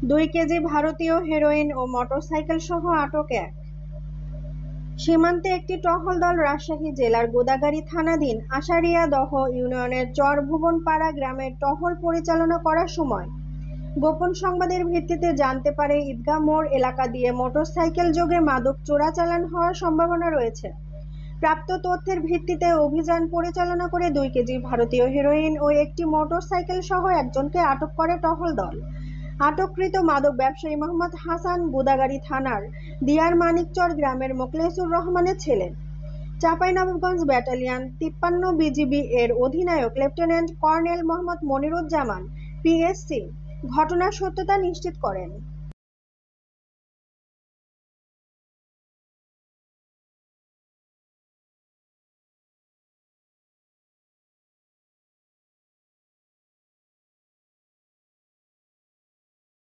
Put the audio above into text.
2 KG ভারতীয় heroin ও motorcycle সহ আটক এক। সীমান্তে একটি টহল দল রাজশাহী জেলার গোদাগাড়ী থানাধীন আশারিয়াদহ ইউনিয়নের চর ভুবনপাড়া গ্রামে টহল পরিচালনা করার সময় গোপন সংবাদের ভিত্তিতে জানতে পারে ঈদগাহ মোড় এলাকা দিয়ে মোটরসাইকেল যোগে মাদক চোরাচালান হওয়ার সম্ভাবনা রয়েছে। প্রাপ্ত তথ্যের ভিত্তিতে অভিযান পরিচালনা করে 2 কেজি ভারতীয় হেরোইন ও একটি মোটরসাইকেল সহ একজনকে আটক করে টহল দল। আটককৃত মাদক ব্যবসায়ী মোহাম্মদ হাসান গোদাগাড়ী থানার দিয়ার মানিকচর গ্রামের মোখলেসুর রহমানের ছেলে। চাঁপাইনবাবগঞ্জ ব্যাটালিয়ন 53 বিজিবি এর অধিনায়ক lieutenant colonel Mohammad Moniruzzaman PSC ঘটনার সত্যতা নিশ্চিত করেন।